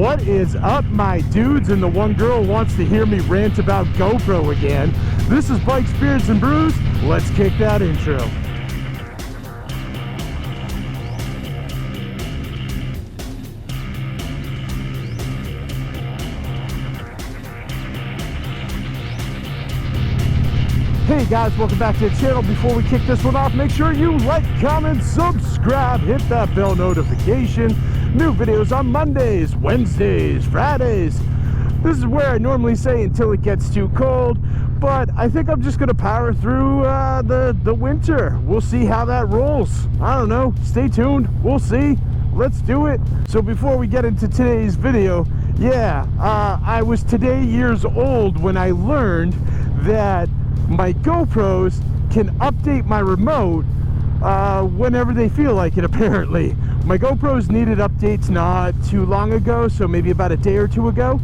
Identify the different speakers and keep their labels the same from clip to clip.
Speaker 1: What is up, my dudes, and the one girl who wants to hear me rant about GoPro again? This is Bikes, Beards, and Brews. Let's kick that intro. Hey guys, welcome back to the channel. Before we kick this one off, make sure you like, comment, subscribe, hit that bell notification. New videos on Mondays, Wednesdays, Fridays. This is where I normally say until it gets too cold, but I think I'm just gonna power through the winter. We'll see how that rolls. I don't know, stay tuned, we'll see. Let's do it. So before we get into today's video, I was today years old when I learned that my GoPros can update my remote whenever they feel like it, apparently. My GoPros needed updates not too long ago, so maybe about a day or two ago.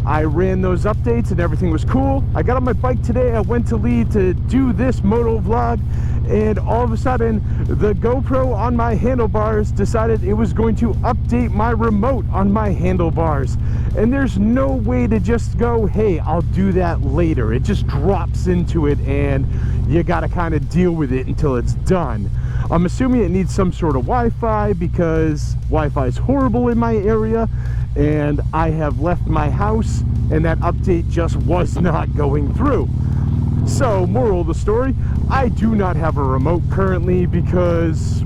Speaker 1: I ran those updates and everything was cool. I got on my bike today, I went to leave to do this moto vlog, and all of a sudden the GoPro on my handlebars decided it was going to update my remote on my handlebars. And there's no way to just go, hey, I'll do that later. It just drops into it and you gotta kind of deal with it until it's done. I'm assuming it needs some sort of Wi-Fi because Wi-Fi is horrible in my area, and I have left my house and that update just was not going through. So, moral of the story, I do not have a remote currently because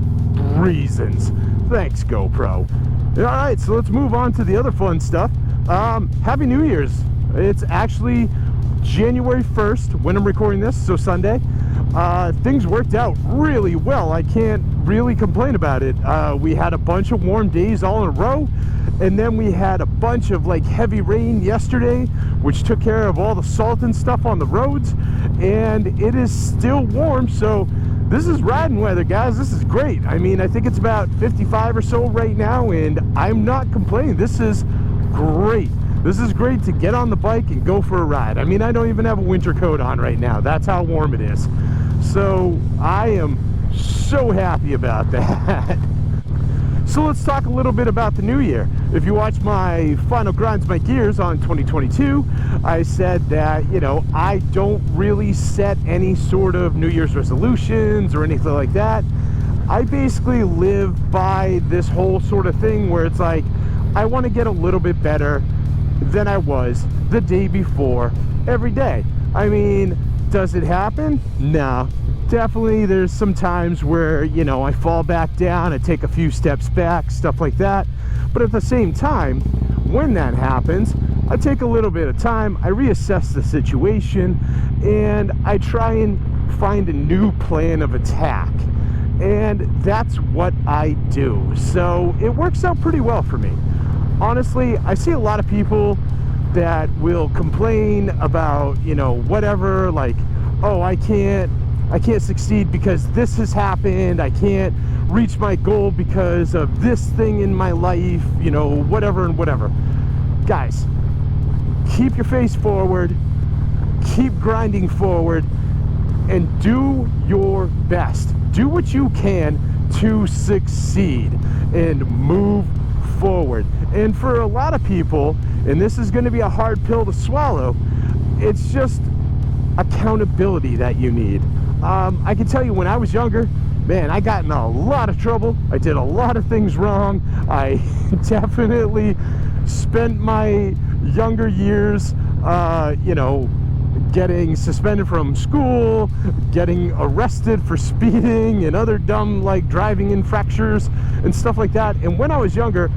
Speaker 1: reasons. Thanks, GoPro. Alright, so let's move on to the other fun stuff. Happy New Year's. It's actually January 1st when I'm recording this, so Sunday. Things worked out really well. I can't really complain about it. We had a bunch of warm days all in a row, and then we had a bunch of like heavy rain yesterday, which took care of all the salt and stuff on the roads, and it is still warm, so this is riding weather, guys. This is great. I mean, I think it's about 55 or so right now, and I'm not complaining. This is great. This is great to get on the bike and go for a ride. I mean, I don't even have a winter coat on right now. That's how warm it is. So I am so happy about that. So let's talk a little bit about the new year. If you watch my Final Grinds My Gears on 2022, I said that, you know, I don't really set any sort of New Year's resolutions or anything like that. I basically live by this whole sort of thing where it's like, I want to get a little bit better than I was the day before every day. I mean, does it happen? No. Definitely there's some times where, you know, I fall back down, I take a few steps back, stuff like that. But at the same time, when that happens, I take a little bit of time, I reassess the situation, and I try and find a new plan of attack. And that's what I do. So it works out pretty well for me. Honestly, I see a lot of people that will complain about, you know, whatever, like, oh, I can't succeed because this has happened, I can't reach my goal because of this thing in my life, you know, whatever and whatever. Guys, keep your face forward, keep grinding forward, and do your best. Do what you can to succeed and move forward. And for a lot of people, and this is going to be a hard pill to swallow, it's just accountability that you need. I can tell you, when I was younger, man, I got in a lot of trouble. I did a lot of things wrong. I definitely spent my younger years, you know, getting suspended from school, getting arrested for speeding and other dumb, like, driving infractions and stuff like that. And when I was younger,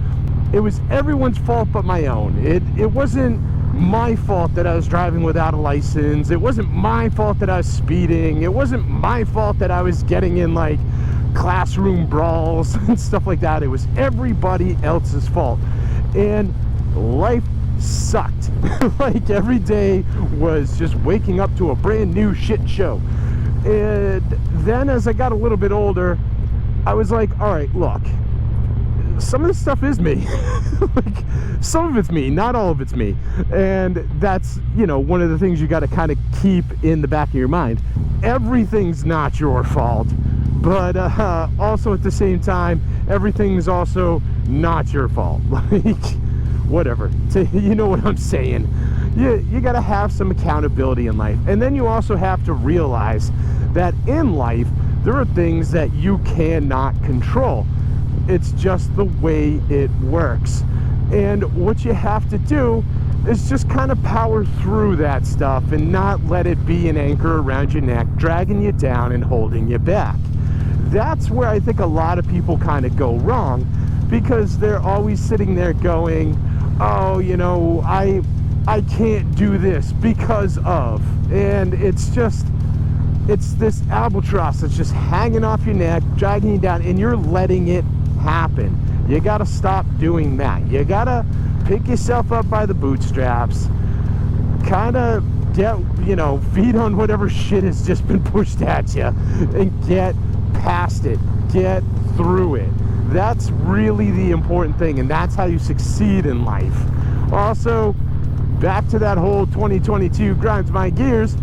Speaker 1: it was everyone's fault but my own. It wasn't my fault that I was driving without a license. It wasn't my fault that I was speeding. It wasn't my fault that I was getting in, like, classroom brawls and stuff like that. It was everybody else's fault. And life sucked. Like, every day was just waking up to a brand new shit show. And then as I got a little bit older, I was like, all right, look, some of this stuff is me. Like, some of it's me, not all of it's me. And that's, you know, one of the things you got to kind of keep in the back of your mind. Everything's not your fault, but also at the same time, everything's also not your fault. Like, whatever. You know what I'm saying. You got to have some accountability in life. And then you also have to realize that in life, there are things that you cannot control. It's just the way it works. And what you have to do is just kind of power through that stuff and not let it be an anchor around your neck, dragging you down and holding you back. That's where I think a lot of people kind of go wrong, because they're always sitting there going, oh, you know, I can't do this because of, and it's this albatross that's just hanging off your neck, dragging you down, and you're letting it happen. You got to stop doing that. You got to pick yourself up by the bootstraps, kind of get, you know, feed on whatever shit has just been pushed at you, and get past it, get through it. That's really the important thing, and that's how you succeed in life. Also, back to that whole 2022 grinds my gears,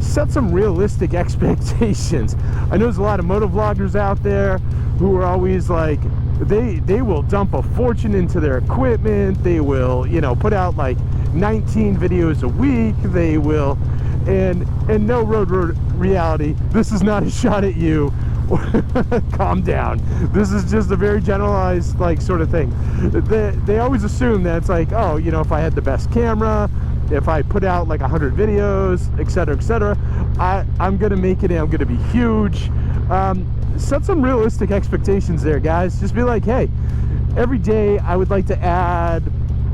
Speaker 1: set some realistic expectations. I know there's a lot of motovloggers out there who are always like, they will dump a fortune into their equipment, they will, you know, put out like 19 videos a week, they will, and no road reality, this is not a shot at you. Calm down. This is just a very generalized, like, sort of thing. They always assume that it's like, oh, you know, if I had the best camera, if I put out like 100 videos, etc., I'm gonna make it and I'm gonna be huge. Set some realistic expectations there, guys. Just be like, hey, every day I would like to add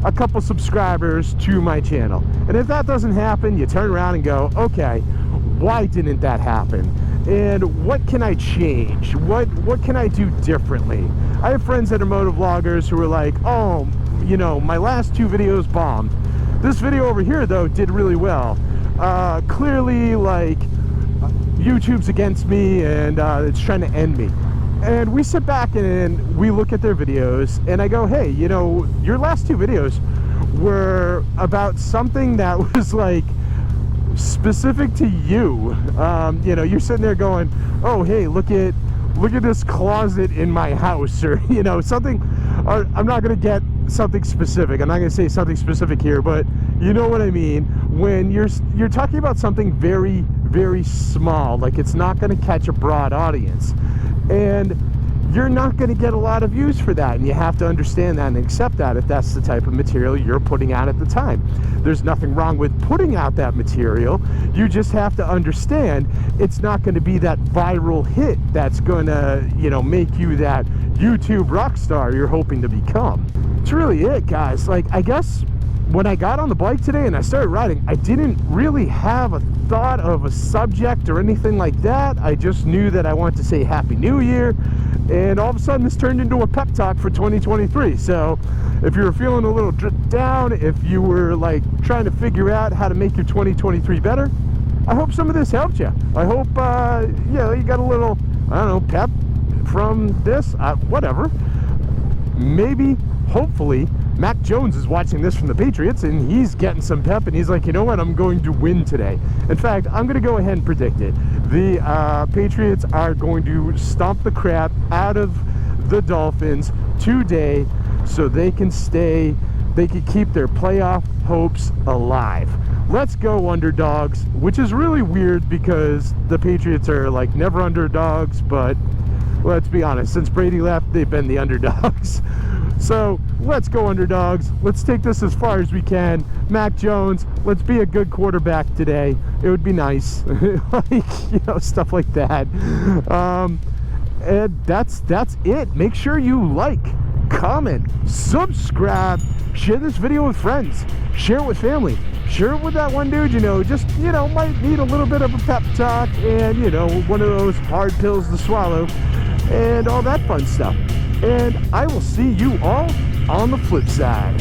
Speaker 1: a couple subscribers to my channel, and if that doesn't happen, you turn around and go, okay, why didn't that happen? And what can I change? What can I do differently? I have friends that are motovloggers who are like, oh, you know, my last 2 videos bombed. This video over here, though, did really well. Clearly, like, YouTube's against me and it's trying to end me. And we sit back and we look at their videos, and I go, hey, you know, your last 2 videos were about something that was like specific to you. You know, you're sitting there going, oh, hey, look at this closet in my house, or, you know, something. I'm not going to get something specific. I'm not going to say something specific here, but you know what I mean. When you're talking about something very, very small, like it's not going to catch a broad audience, and you're not going to get a lot of views for that, and you have to understand that and accept that if that's the type of material you're putting out at the time. There's nothing wrong with putting out that material. You just have to understand it's not going to be that viral hit that's going to, you know, make you that YouTube rock star you're hoping to become. It's really it, guys. Like, I guess when I got on the bike today and I started riding, I didn't really have a thought of a subject or anything like that. I just knew that I wanted to say Happy New Year, and all of a sudden this turned into a pep talk for 2023. So if you were feeling a little down, if you were like trying to figure out how to make your 2023 better, I hope some of this helped you. I hope yeah, you got a little, I don't know, pep from this, whatever. Maybe, hopefully, Mac Jones is watching this from the Patriots, and he's getting some pep, and he's like, you know what, I'm going to win today. In fact, I'm going to go ahead and predict it. The Patriots are going to stomp the crap out of the Dolphins today, so they can keep their playoff hopes alive. Let's go underdogs, which is really weird because the Patriots are like never underdogs, but let's be honest, since Brady left, they've been the underdogs. So let's go underdogs. Let's take this as far as we can. Mac Jones, let's be a good quarterback today. It would be nice. Like, you know, stuff like that. And that's it. Make sure you like, comment, subscribe, share this video with friends, share it with family, share it with that one dude, you know, just, you know, might need a little bit of a pep talk and, you know, one of those hard pills to swallow and all that fun stuff. And I will see you all on the flip side.